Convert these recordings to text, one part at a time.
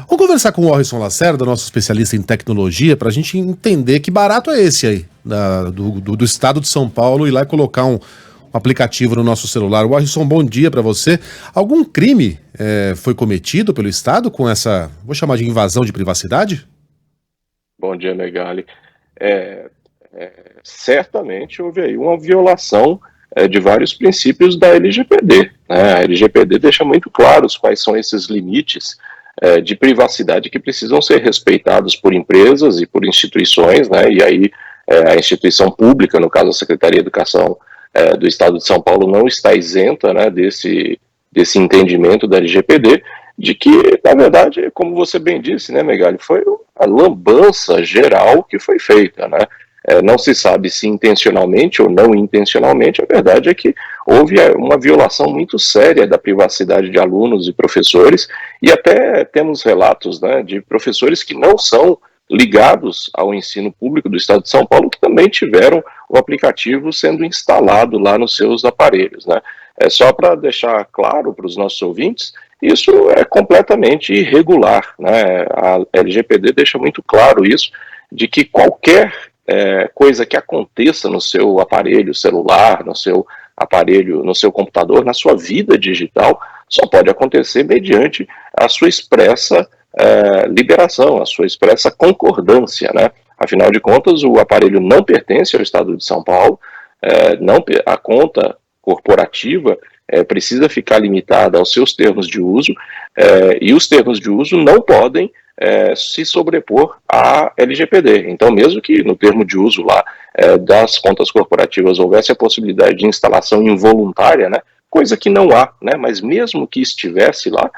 Vamos conversar com o Orrisson Lacerda, nosso especialista em tecnologia, para a gente entender que barato é esse aí, do estado de São Paulo, ir lá e colocar um aplicativo no nosso celular. Orrisson, bom dia para você. Algum crime foi cometido pelo estado com essa, vou chamar de invasão de privacidade? Bom dia, Megali. Certamente houve aí uma violação de vários princípios da LGPD, né? A LGPD deixa muito claros quais são esses limites de privacidade que precisam ser respeitados por empresas e por instituições, né? E aí a instituição pública, no caso a Secretaria de Educação do Estado de São Paulo, não está isenta, né, desse entendimento da LGPD, de que, na verdade, como você bem disse, né, Megali, foi a lambança geral que foi feita, né? Não se sabe se intencionalmente ou não intencionalmente, a verdade é que houve uma violação muito séria da privacidade de alunos e professores, e até temos relatos, né, de professores que não são ligados ao ensino público do Estado de São Paulo, que também tiveram o aplicativo sendo instalado lá nos seus aparelhos, né? Só para deixar claro para os nossos ouvintes, isso é completamente irregular, né? A LGPD deixa muito claro isso, de que qualquer coisa que aconteça no seu aparelho celular, no seu aparelho, no seu computador, na sua vida digital, só pode acontecer mediante a sua expressa liberação, a sua expressa concordância, né? Afinal de contas, o aparelho não pertence ao Estado de São Paulo, a conta corporativa precisa ficar limitada aos seus termos de uso, e os termos de uso não podem se sobrepor à LGPD. Então, mesmo que no termo de uso lá das contas corporativas houvesse a possibilidade de instalação involuntária, né, coisa que não há, né, mas mesmo que estivesse lá,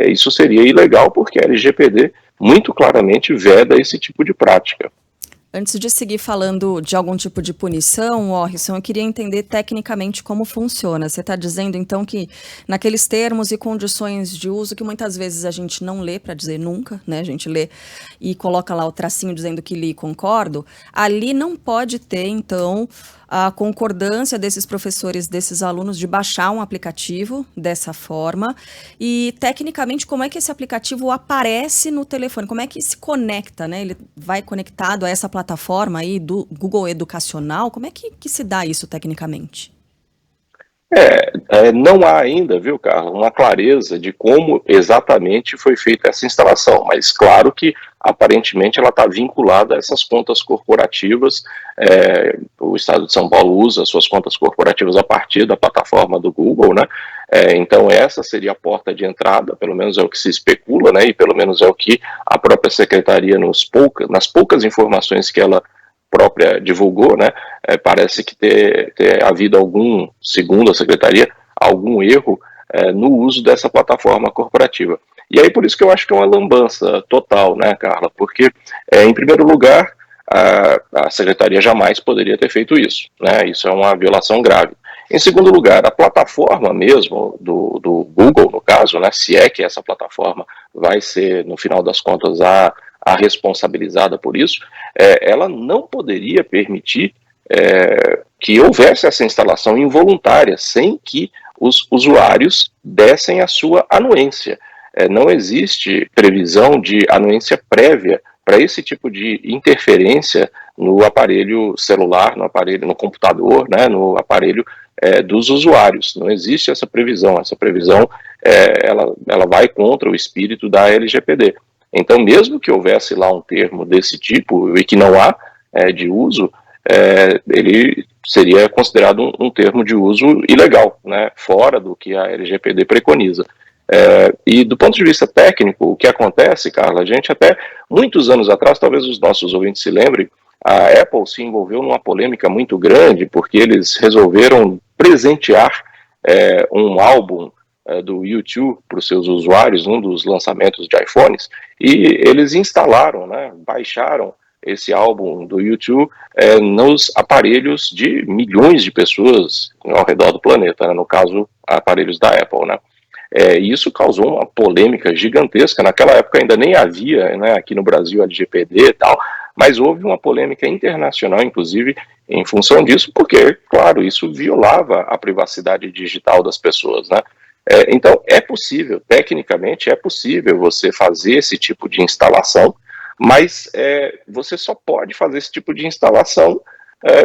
isso seria ilegal, porque a LGPD muito claramente veda esse tipo de prática. Antes de seguir falando de algum tipo de punição, Orrisson, eu queria entender tecnicamente como funciona. Você está dizendo, então, que naqueles termos e condições de uso que muitas vezes a gente não lê, para dizer nunca, né? A gente lê e coloca lá o tracinho dizendo que li e concordo, ali não pode ter, então, a concordância desses professores, desses alunos, de baixar um aplicativo dessa forma. E, tecnicamente, como é que esse aplicativo aparece no telefone? Como é que se conecta, né? Ele vai conectado a essa plataforma aí do Google Educacional? Como é que se dá isso tecnicamente? Não há ainda, viu, Carla, uma clareza de como exatamente foi feita essa instalação, mas claro que aparentemente ela está vinculada a essas contas corporativas. O Estado de São Paulo usa suas contas corporativas a partir da plataforma do Google, né? Então essa seria a porta de entrada, pelo menos é o que se especula, né? E pelo menos é o que a própria secretaria, nas poucas informações que ela própria divulgou, né, parece que ter havido algum, segundo a secretaria, algum erro no uso dessa plataforma corporativa. E aí por isso que eu acho que é uma lambança total, né, Carla, porque, em primeiro lugar, a secretaria jamais poderia ter feito isso, né, isso é uma violação grave. Em segundo lugar, a plataforma mesmo do Google, no caso, né, se é que essa plataforma vai ser, no final das contas, a responsabilizada por isso, ela não poderia permitir que houvesse essa instalação involuntária, sem que os usuários dessem a sua anuência. Não existe previsão de anuência prévia para esse tipo de interferência no aparelho celular, no computador, né, no aparelho dos usuários. Não existe essa previsão. Essa previsão ela vai contra o espírito da LGPD. Então, mesmo que houvesse lá um termo desse tipo e que não há de uso, ele seria considerado um termo de uso ilegal, né, fora do que a LGPD preconiza. E do ponto de vista técnico, o que acontece, Carla, a gente até muitos anos atrás, talvez os nossos ouvintes se lembrem, a Apple se envolveu numa polêmica muito grande, porque eles resolveram presentear um álbum do YouTube para os seus usuários, um dos lançamentos de iPhones, e eles instalaram, né, baixaram esse álbum do YouTube nos aparelhos de milhões de pessoas ao redor do planeta, né, no caso, aparelhos da Apple, né. E isso causou uma polêmica gigantesca. Naquela época ainda nem havia, né, aqui no Brasil, a LGPD e tal, mas houve uma polêmica internacional, inclusive, em função disso, porque, claro, isso violava a privacidade digital das pessoas, né. Então, é possível, tecnicamente é possível você fazer esse tipo de instalação, mas você só pode fazer esse tipo de instalação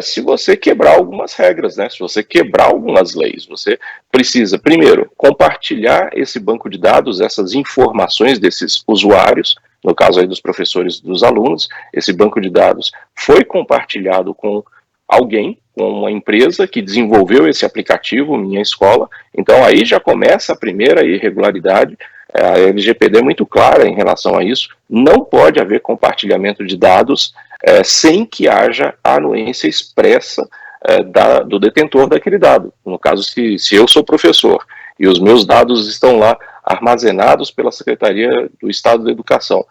se você quebrar algumas regras, né? Se você quebrar algumas leis. Você precisa, primeiro, compartilhar esse banco de dados, essas informações desses usuários, no caso aí dos professores e dos alunos. Esse banco de dados foi compartilhado com alguém, com uma empresa que desenvolveu esse aplicativo, Minha Escola. Então aí já começa a primeira irregularidade. A LGPD é muito clara em relação a isso. Não pode haver compartilhamento de dados sem que haja a anuência expressa do detentor daquele dado. No caso, se eu sou professor e os meus dados estão lá armazenados pela Secretaria do Estado da Educação,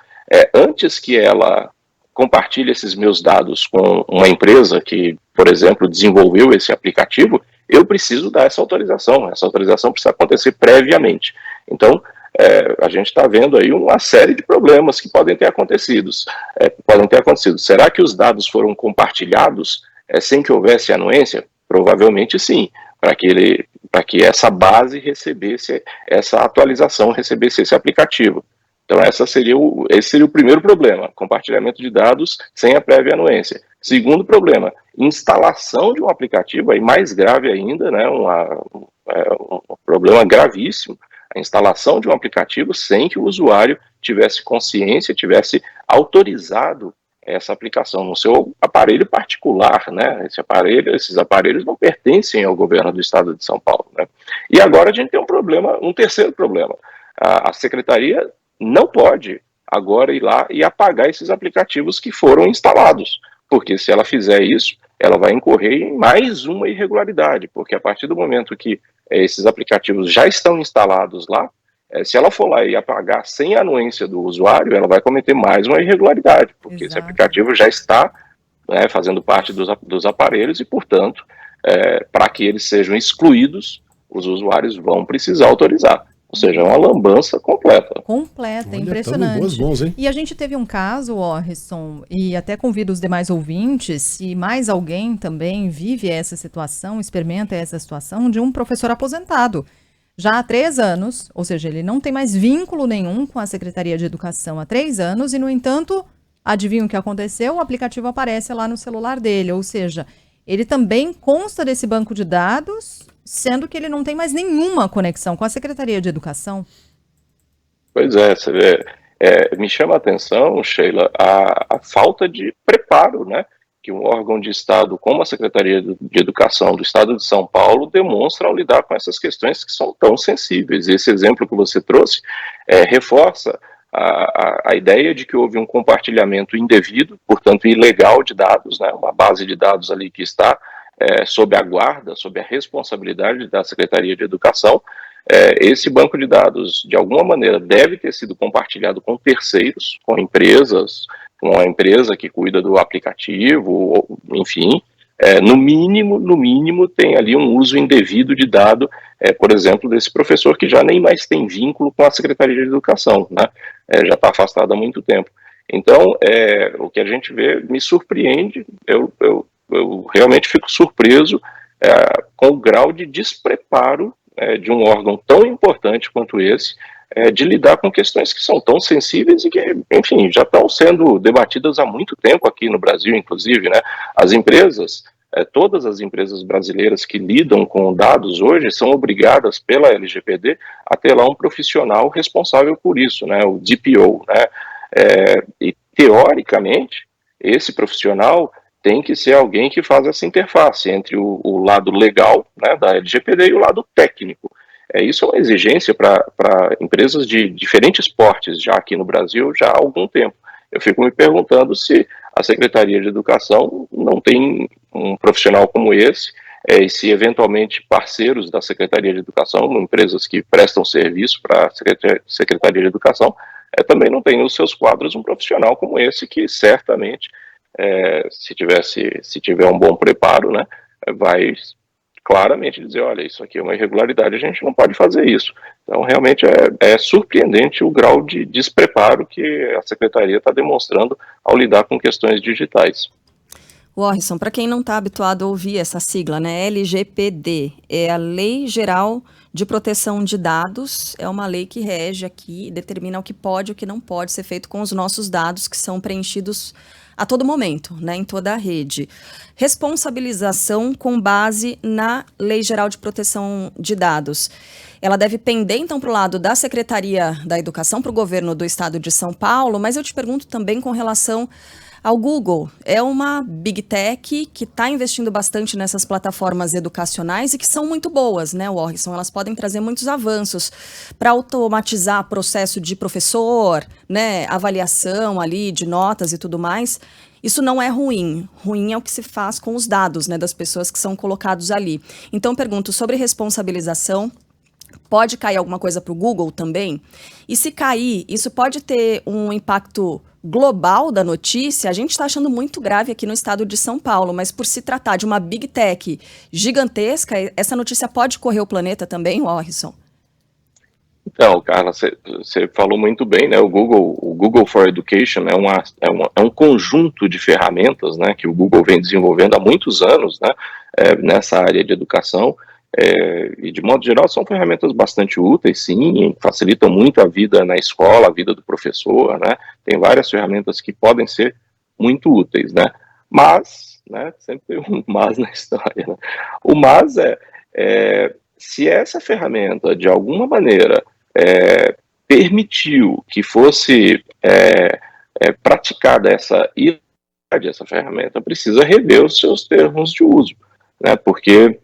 antes que ela compartilhe esses meus dados com uma empresa que, por exemplo, desenvolveu esse aplicativo, eu preciso dar essa autorização. Essa autorização precisa acontecer previamente. Então, a gente está vendo aí uma série de problemas que podem ter acontecido. Será que os dados foram compartilhados sem que houvesse anuência? Provavelmente sim, para que essa base recebesse essa atualização, recebesse esse aplicativo. Então esse seria o primeiro problema, compartilhamento de dados sem a prévia anuência. Segundo problema, instalação de um aplicativo, aí mais grave ainda, né, um problema gravíssimo, a instalação de um aplicativo sem que o usuário tivesse consciência, tivesse autorizado essa aplicação no seu aparelho particular, né? Esses aparelhos não pertencem ao governo do Estado de São Paulo, né? E agora a gente tem um terceiro problema. A Secretaria não pode agora ir lá e apagar esses aplicativos que foram instalados, porque se ela fizer isso, ela vai incorrer em mais uma irregularidade, porque a partir do momento que esses aplicativos já estão instalados lá, se ela for lá e apagar sem a anuência do usuário, ela vai cometer mais uma irregularidade, porque esse aplicativo já está fazendo parte dos aparelhos e, portanto, para que eles sejam excluídos, os usuários vão precisar autorizar. Ou seja, é uma lambança completa. Completa, olha, impressionante. Boas mãos, hein? E a gente teve um caso, Orrisson, e até convido os demais ouvintes, se mais alguém também vive essa situação, experimenta essa situação, de um professor aposentado. Já há 3 anos, ou seja, ele não tem mais vínculo nenhum com a Secretaria de Educação há 3 anos, e, no entanto, adivinha o que aconteceu? O aplicativo aparece lá no celular dele, ou seja, ele também consta desse banco de dados, sendo que ele não tem mais nenhuma conexão com a Secretaria de Educação. Pois você vê, me chama a atenção, Sheila, a falta de preparo, né, que um órgão de Estado como a Secretaria de Educação do Estado de São Paulo demonstra ao lidar com essas questões que são tão sensíveis. Esse exemplo que você trouxe reforça a ideia de que houve um compartilhamento indevido, portanto ilegal de dados, né, uma base de dados ali que está sob a guarda, sob a responsabilidade da Secretaria de Educação. Esse banco de dados, de alguma maneira, deve ter sido compartilhado com terceiros, com empresas, com a empresa que cuida do aplicativo, enfim. No mínimo, tem ali um uso indevido de dado, por exemplo, desse professor que já nem mais tem vínculo com a Secretaria de Educação, né? Já está afastado há muito tempo. Então, o que a gente vê me surpreende. Eu realmente fico surpreso com o grau de despreparo de um órgão tão importante quanto esse, de lidar com questões que são tão sensíveis e que, enfim, já estão sendo debatidas há muito tempo aqui no Brasil, inclusive, né? As empresas, todas as empresas brasileiras que lidam com dados hoje são obrigadas pela LGPD a ter lá um profissional responsável por isso, né? O DPO, né? E, teoricamente, esse profissional tem que ser alguém que faz essa interface entre o lado legal, né, da LGPD e o lado técnico. Isso é uma exigência para empresas de diferentes portes já aqui no Brasil já há algum tempo. Eu fico me perguntando se a Secretaria de Educação não tem um profissional como esse, e se eventualmente parceiros da Secretaria de Educação, empresas que prestam serviço para a Secretaria de Educação, também não tem nos seus quadros um profissional como esse que certamente se tiver um bom preparo, né, vai claramente dizer, olha, isso aqui é uma irregularidade, a gente não pode fazer isso. Então, realmente é surpreendente o grau de despreparo que a Secretaria está demonstrando ao lidar com questões digitais. Orrisson, para quem não está habituado a ouvir essa sigla, né, LGPD, é a Lei Geral de Proteção de Dados é uma lei que rege aqui e determina o que pode e o que não pode ser feito com os nossos dados que são preenchidos a todo momento, né, em toda a rede. Responsabilização com base na Lei Geral de Proteção de Dados. Ela deve pender, então, para o lado da Secretaria da Educação, para o governo do Estado de São Paulo, mas eu te pergunto também com relação ao Google. É uma Big Tech que está investindo bastante nessas plataformas educacionais e que são muito boas, né, Warrison? Elas podem trazer muitos avanços para automatizar o processo de professor, né, avaliação ali de notas e tudo mais. Isso não é ruim. Ruim é o que se faz com os dados, né, das pessoas que são colocados ali. Então, pergunto sobre responsabilização. Pode cair alguma coisa para o Google também? E se cair, isso pode ter um impacto global da notícia? A gente está achando muito grave aqui no estado de São Paulo, mas por se tratar de uma Big Tech gigantesca, essa notícia pode correr o planeta também, Warrison? Então, Carla, você falou muito bem, né? O Google for Education é um conjunto de ferramentas, né, que o Google vem desenvolvendo há muitos anos, né, nessa área de educação. E de modo geral são ferramentas bastante úteis, sim, facilitam muito a vida na escola, a vida do professor, né, tem várias ferramentas que podem ser muito úteis, né, mas, né, sempre tem um mas na história, né? O mas se essa ferramenta de alguma maneira permitiu que fosse praticada essa ilegalidade, essa ferramenta precisa rever os seus termos de uso, né, porque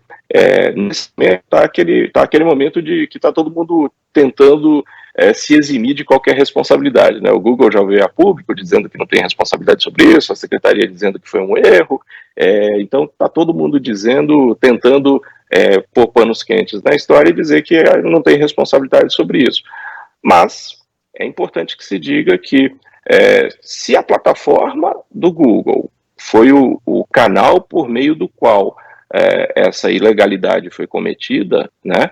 nesse momento está aquele momento de que está todo mundo tentando se eximir de qualquer responsabilidade, né? O Google já veio a público dizendo que não tem responsabilidade sobre isso, a secretaria dizendo que foi um erro, então está todo mundo tentando pôr panos quentes na história e dizer que não tem responsabilidade sobre isso. Mas é importante que se diga que se a plataforma do Google foi o canal por meio do qual essa ilegalidade foi cometida, né,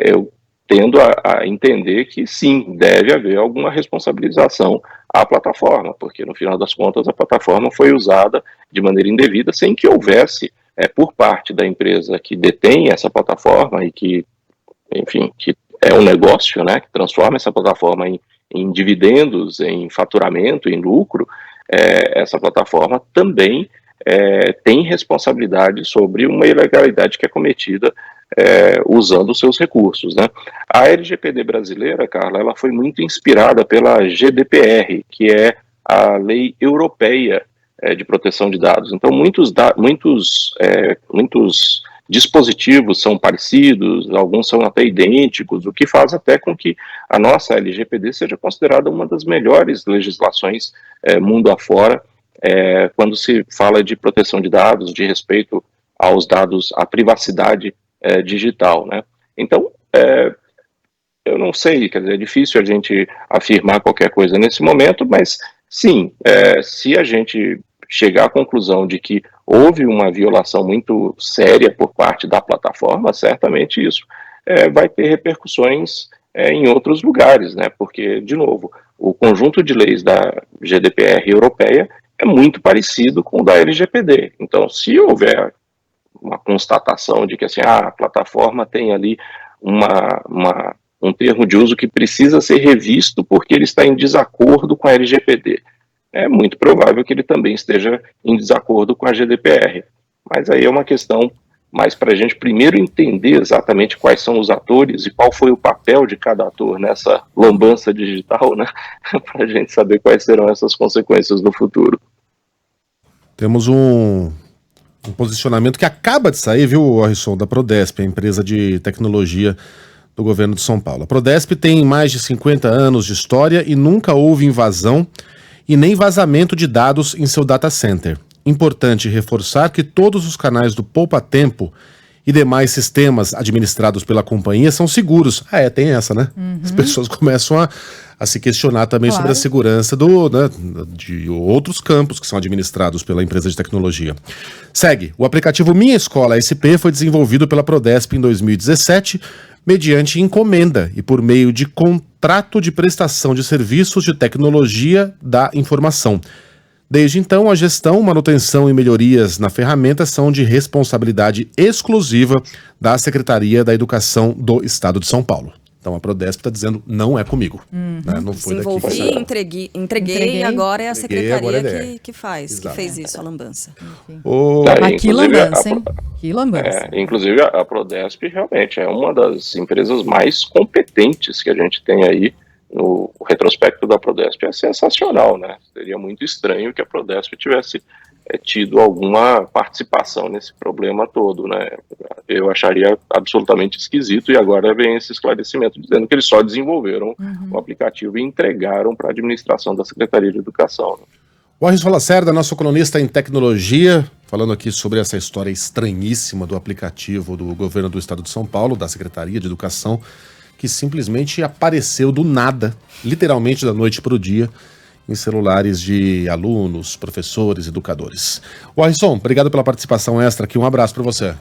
eu tendo a entender que sim, deve haver alguma responsabilização à plataforma, porque no final das contas a plataforma foi usada de maneira indevida sem que houvesse, por parte da empresa que detém essa plataforma e que, enfim, que é um negócio, né, que transforma essa plataforma em dividendos, em faturamento, em lucro, essa plataforma também tem responsabilidade sobre uma ilegalidade que é cometida usando os seus recursos, né? A LGPD brasileira, Carla, ela foi muito inspirada pela GDPR, que é a lei europeia de proteção de dados. Então, muitos dispositivos são parecidos, alguns são até idênticos, o que faz até com que a nossa LGPD seja considerada uma das melhores legislações mundo afora, quando se fala de proteção de dados, de respeito aos dados, à privacidade digital, né? Então, eu não sei, quer dizer, é difícil a gente afirmar qualquer coisa nesse momento, mas sim, se a gente chegar à conclusão de que houve uma violação muito séria por parte da plataforma, certamente isso vai ter repercussões em outros lugares, né? Porque, de novo, o conjunto de leis da GDPR europeia é muito parecido com o da LGPD. Então, se houver uma constatação de que assim, a plataforma tem ali um termo de uso que precisa ser revisto porque ele está em desacordo com a LGPD, é muito provável que ele também esteja em desacordo com a GDPR. Mas aí é uma questão mais para a gente primeiro entender exatamente quais são os atores e qual foi o papel de cada ator nessa lambança digital, né? Para a gente saber quais serão essas consequências no futuro. Temos um posicionamento que acaba de sair, viu, Warrison, da Prodesp, a empresa de tecnologia do governo de São Paulo. A Prodesp tem mais de 50 anos de história e nunca houve invasão e nem vazamento de dados em seu data center. Importante reforçar que todos os canais do Poupa Tempo e demais sistemas administrados pela companhia são seguros. Tem essa, né? Uhum. As pessoas começam a se questionar também sobre a segurança de outros campos que são administrados pela empresa de tecnologia. Segue. O aplicativo Minha Escola SP foi desenvolvido pela Prodesp em 2017, mediante encomenda e por meio de contrato de prestação de serviços de tecnologia da informação. Desde então, a gestão, manutenção e melhorias na ferramenta são de responsabilidade exclusiva da Secretaria da Educação do Estado de São Paulo. Então a Prodesp está dizendo, não é comigo. Né? Não foi daqui. Entreguei, agora é a secretaria que faz, exato, que fez isso, a lambança. Que lambança, hein? Que lambança. Inclusive a Prodesp realmente é uma das empresas mais competentes que a gente tem aí. O retrospecto da Prodesp é sensacional, né? Seria muito estranho que a Prodesp tivesse tido alguma participação nesse problema todo, né? Eu acharia absolutamente esquisito, e agora vem esse esclarecimento dizendo que eles só desenvolveram o aplicativo e entregaram para a administração da Secretaria de Educação. O Warrison Lacerda, nosso colunista em tecnologia, falando aqui sobre essa história estranhíssima do aplicativo do governo do Estado de São Paulo, da Secretaria de Educação, que simplesmente apareceu do nada, literalmente da noite para o dia, em celulares de alunos, professores, educadores. Warrison, obrigado pela participação extra aqui, um abraço para você.